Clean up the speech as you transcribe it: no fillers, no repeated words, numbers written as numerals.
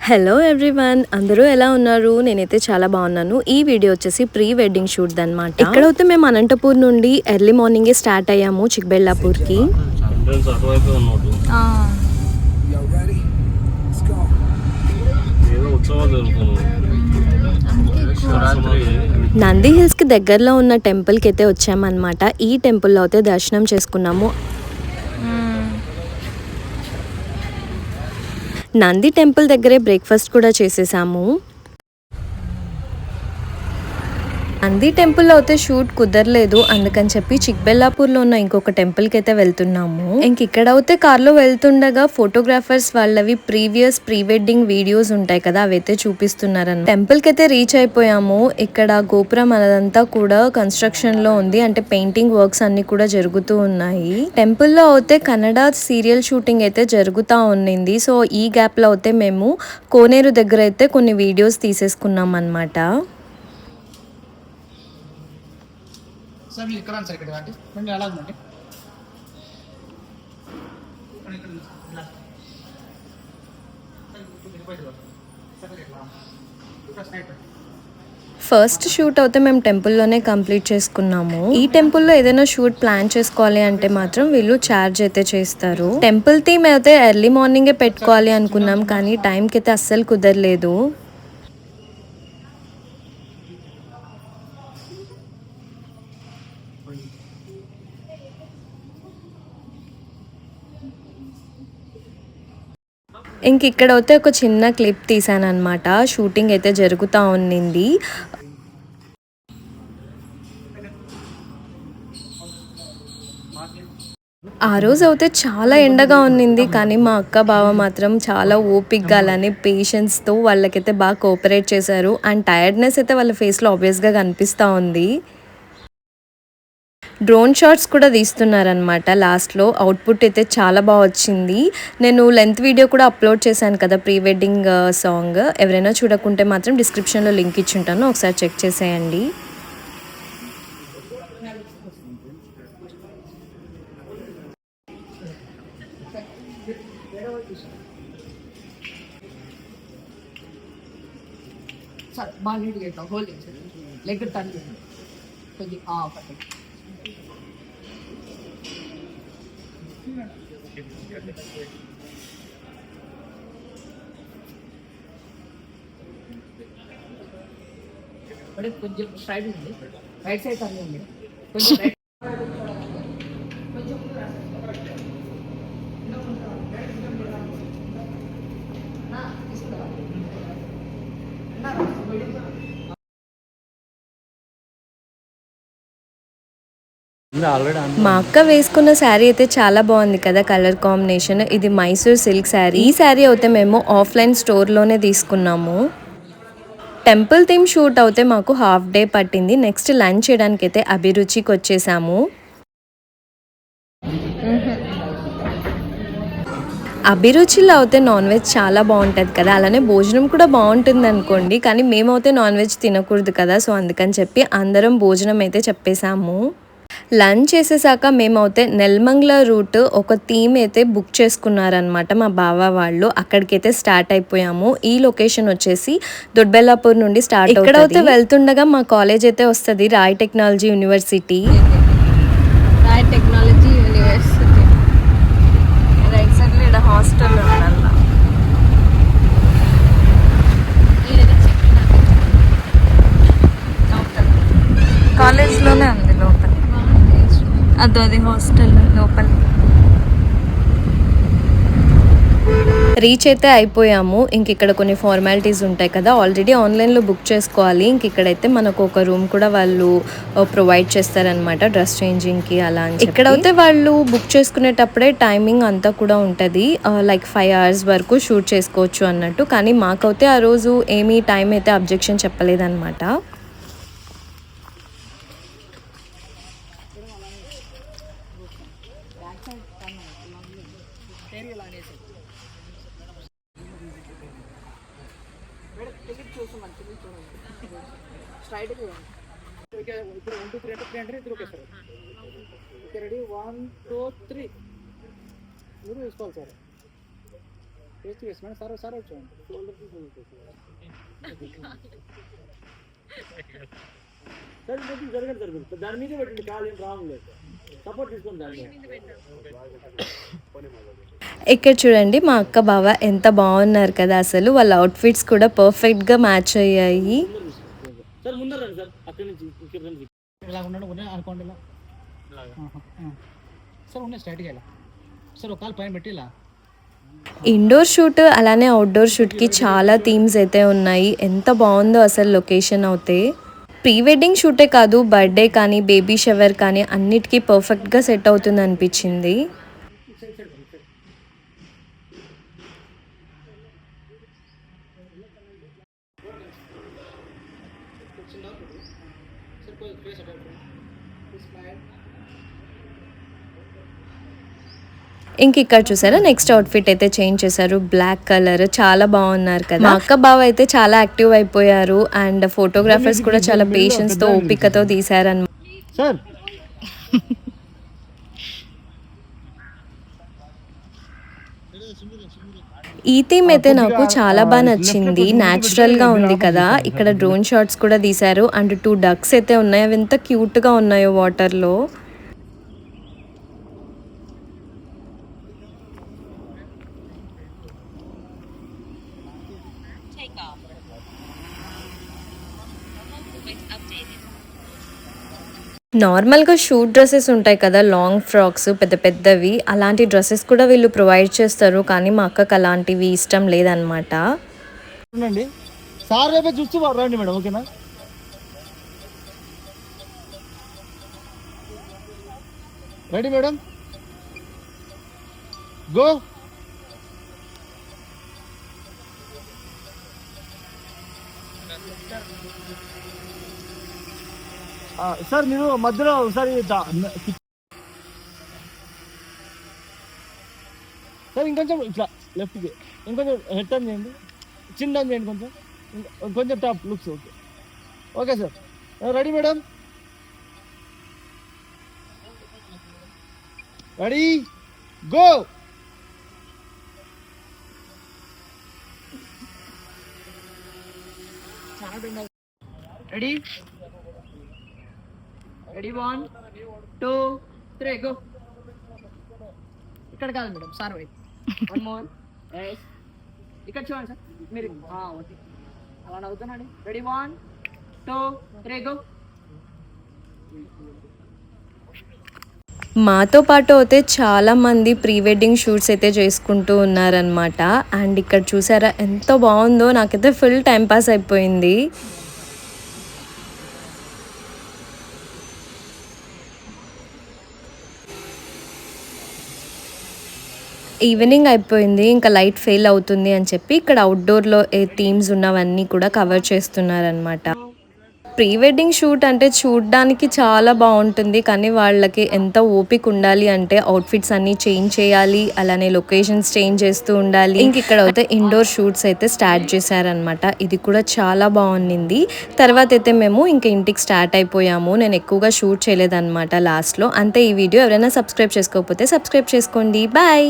Hello everyone, అందరూ ఎలా ఉన్నారు? నేనైతే చాలా బాగున్నాను. ఈ వీడియో వచ్చేసి ప్రీ వెడ్డింగ్ షూట్ అన్నమాట. ఇక్కడైతే మేము అనంతపూర్ నుండి ఎర్లీ మార్నింగే స్టార్ట్ అయ్యాము చిక్బెళ్ళాపూర్కి. నంది హిల్స్ కి దగ్గరలో ఉన్న టెంపుల్ కి అయితే వచ్చామన్నమాట. ఈ టెంపుల్లో అయితే దర్శనం చేసుకున్నాము. నంది టెంపుల్ దగ్గరే బ్రేక్ఫాస్ట్ కూడా చేసేసాము. నంది టెంపుల్లో అయితే షూట్ కుదరలేదు, అందుకని చెప్పి చిక్బెళ్ళాపూర్లో ఉన్న ఇంకొక టెంపుల్కి అయితే వెళ్తున్నాము. ఇక్కడ అయితే కార్లో వెళ్తుండగా ఫోటోగ్రాఫర్స్ వాళ్ళవి ప్రీవియస్ ప్రీ వెడ్డింగ్ వీడియోస్ ఉంటాయి కదా, అవి అయితే చూపిస్తున్నారన్న. టెంపుల్కి అయితే రీచ్ అయిపోయాము. ఇక్కడ గోపురం అదంతా కూడా కన్స్ట్రక్షన్ లో ఉంది, అంటే పెయింటింగ్ వర్క్స్ అన్ని కూడా జరుగుతూ ఉన్నాయి. టెంపుల్లో అయితే కన్నడ సీరియల్ షూటింగ్ అయితే జరుగుతూ ఉన్నింది. సో ఈ గ్యాప్ లో అయితే మేము కోనేరు దగ్గర అయితే కొన్ని వీడియోస్ తీసేసుకున్నాం అన్నమాట. ఫస్ట్ షూట్ అయితే మేము టెంపుల్లోనే కంప్లీట్ చేసుకున్నాము. ఈ టెంపుల్లో ఏదైనా షూట్ ప్లాన్ చేసుకోవాలి అంటే మాత్రం వీళ్ళు ఛార్జ్ అయితే చేస్తారు. టెంపుల్ థీమ్ అయితే ఎర్లీ మార్నింగే పెట్టుకోవాలి అనుకున్నాం, కానీ టైంకి అయితే అస్సలు కుదరలేదు. ఇక్కడ అయితే ఒక చిన్న క్లిప్ తీసాను అనమాట. షూటింగ్ అయితే జరుగుతూ ఉన్నింది. ఆ రోజు అయితే చాలా ఎండగా ఉన్నింది, కానీ మా అక్క బావ మాత్రం చాలా ఓపిక్గా అలానే పేషెన్స్తో వాళ్ళకైతే బాగా కోఆపరేట్ చేశారు. అండ్ టైర్డ్నెస్ అయితే వాళ్ళ ఫేస్లో ఆబ్వియస్గా కనిపిస్తూ ఉంది. డ్రోన్ షాట్స్ కూడా తీస్తున్నారనమాట. లాస్ట్లో అవుట్పుట్ అయితే చాలా బాగా వచ్చింది. నేను లెంత్ వీడియో కూడా అప్లోడ్ చేశాను కదా, ప్రీ వెడ్డింగ్ సాంగ్. ఎవరైనా చూడకుంటే మాత్రం డిస్క్రిప్షన్లో లింక్ ఇచ్చుంటాను, ఒకసారి చెక్ చేసేయండి. కొంచెం స్ట్రైట్ ఉంది, రైట్ సైడ్ ఉంది కొంచెం. మా అక్క వేసుకున్న శారీ అయితే చాలా బాగుంది కదా, కలర్ కాంబినేషన్. ఇది మైసూర్ సిల్క్ శారీ. ఈ శారీ అయితే మేము ఆఫ్లైన్ స్టోర్లోనే తీసుకున్నాము. టెంపుల్ థీమ్ షూట్ అయితే మాకు హాఫ్ డే పట్టింది. నెక్స్ట్ లంచ్ చేయడానికి అయితే అభిరుచికి వచ్చేసాము. అభిరుచిలో అయితే నాన్ వెజ్ చాలా బాగుంటుంది కదా, అలానే భోజనం కూడా బాగుంటుంది అనుకోండి. కానీ మేమైతే నాన్ వెజ్ తినకూడదు కదా, సో అందుకని చెప్పి అందరం భోజనం అయితే చెప్పేశాము. లంచ్ చేసేసాక మేమైతే నెల్మంగ్ల రూట్ ఒక థీమ్ అయితే బుక్ చేసుకున్నారనమాట మా బావ వాళ్ళు. అక్కడికైతే స్టార్ట్ అయిపోయాము. ఈ లొకేషన్ వచ్చేసి దొడ్బెల్లాపూర్ నుండి స్టార్ట్. ఇక్కడైతే వెళ్తుండగా మా కాలేజ్ అయితే వస్తుంది, Rai Technology University. Right side లో హాస్టల్ కాలేజ్లోనే ఉంది లోపల, అది హాస్టల్ లోపల. రీచ్ అయితే అయిపోయాము. ఇక్కడ కొన్ని ఫార్మాలిటీస్ ఉంటాయి కదా, ఆల్రెడీ ఆన్లైన్లో బుక్ చేసుకోవాలి. ఇక్కడైతే మనకు ఒక రూమ్ కూడా వాళ్ళు ప్రొవైడ్ చేస్తారనమాట, డ్రెస్ చేంజింగ్కి అలా. ఇక్కడైతే వాళ్ళు బుక్ చేసుకునేటప్పుడే టైమింగ్ అంతా కూడా ఉంటుంది, లైక్ 5 hours వరకు షూట్ చేసుకోవచ్చు అన్నట్టు. కానీ మాకైతే ఆ రోజు ఏమీ టైం అయితే అబ్జెక్షన్ చెప్పలేదన్నమాట. స్ట్రైట్ ఇప్పుడు 1 2 3 అంటే 3 అంటే ఇద్దరు ఒకేసారి. ఓకే రెడీ 1 2 3 మీరు వేసుకోవాలి sir. Face to face madam sir sir వచ్చాను సార్ జరగదు జరగదు దాని మీదే పెట్టండి కాలు ఏం రాంగ్ లేదు సపోర్ట్ తీసుకొని దాని ఇక్కడ చూడండి మా అక్క బావ ఎంత బాగున్నారు కదా, అసలు వాళ్ళ అవుట్ఫిట్స్ కూడా పర్ఫెక్ట్గా మ్యాచ్ అయ్యాయి. సార్ ముందర రండి సార్ అక్కడి నుంచి ఇక్కడ రండి ఇలా ఉన్నాడు ఉన్నాయి అనుకోండి ఇలా సార్ ఉన్నాయి స్ట్రైట్గా ఇలా సార్ ఒక కాలు పైన పెట్టి ఇలా. ఇండోర్ షూట్ అలానే అవుట్డోర్ షూట్కి చాలా థీమ్స్ అయితే ఉన్నాయి. ఎంత బాగుందో అసలు లొకేషన్ అయితే. ప్రీ వెడ్డింగ్ షూటే కాదు, బర్త్డే కానీ బేబీ షవర్ కానీ అన్నిటికీ పర్ఫెక్ట్గా సెట్ అవుతుంది అనిపించింది. ఇంక ఇక్కడ చూసారా నెక్స్ట్ అవుట్ఫిట్ అయితే చేంజ్ చేశారు, బ్లాక్ కలర్. చాలా బాగున్నారు కదా. మా అక్క బావ అయితే చాలా యాక్టివ్ అయిపోయారు అండ్ ఫోటోగ్రాఫర్స్ కూడా చాలా పేషెన్స్ తో ఓపికతో తీసారన్నమాట. సార్ ఈ థీమ్ అయితే నాకు చాలా బాగా నచ్చింది. న్యాచురల్ గా ఉంది కదా. ఇక్కడ డ్రోన్ షాట్స్ కూడా తీశారు అండ్ 2 డక్స్ అయితే ఉన్నాయి. అవి ఎంత క్యూట్ గా ఉన్నాయో వాటర్ లో. నార్మల్గా షూట్ డ్రెస్సెస్ ఉంటాయి కదా, లాంగ్ ఫ్రాక్స్ పెద్ద పెద్దవి, అలాంటి డ్రెస్సెస్ కూడా వీళ్ళు ప్రొవైడ్ చేస్తారు. కానీ మా అక్కకు అలాంటివి ఇష్టం లేదనమాట. ఉండండి సార్ రేపే చూస్తూ రండి మేడం ఓకేనా. Ready madam go. సార్ మీరు మధ్యలో ఒకసారి సార్ ఇంకొంచెం ఇట్లా లెఫ్ట్కి ఇంకొంచెం హెడ్ టర్న్ చేయండి, చిన్న టర్న్ చేయండి, కొంచెం కొంచెం top looks. Okay okay sir ready madam ready go. Ready ready 1 2 3 go. ఇక్కడ కాదు మేడం సార్ వైపు 1 మోర్ ఇక్కడ చూడండి సార్ మీరు ఓకే అలా నవ్వుతున్నాండి. Ready 1 2 3 go. మాతో పాటు అయితే చాలా మంది ప్రీ వెడ్డింగ్ షూట్స్ అయితే చేసుకుంటూ ఉన్నారనమాట. అండ్ ఇక్కడ చూసారా ఎంత బాగుందో, నాకైతే ఫుల్ టైం పాస్ అయిపోయింది. ఈవినింగ్ అయిపోయింది, ఇంకా లైట్ ఫెయిల్ అవుతుంది అని చెప్పి ఇక్కడ అవుట్డోర్లో ఏ థీమ్స్ ఉన్నవన్నీ కూడా కవర్ చేస్తున్నారనమాట. ప్రీ వెడ్డింగ్ షూట్ అంటే చూడడానికి చాలా బాగుంటుంది, కానీ వాళ్ళకి ఎంత ఓపిక ఉండాలి అంటే అవుట్ఫిట్స్ అన్నీ చేంజ్ చేయాలి, అలానే లొకేషన్స్ చేంజ్ చేస్తూ ఉండాలి. ఇంక ఇక్కడ అయితే ఇండోర్ షూట్స్ అయితే స్టార్ట్ చేశారనమాట. ఇది కూడా చాలా బాగుండింది. తర్వాత అయితే మేము ఇంకా ఇంటికి స్టార్ట్ అయిపోయాము. నేను ఎక్కువగా షూట్ చేయలేదన్నమాట లాస్ట్లో. అంతే ఈ వీడియో. ఎవరైనా సబ్స్క్రైబ్ చేసుకోకపోతే సబ్స్క్రైబ్ చేసుకోండి. బాయ్.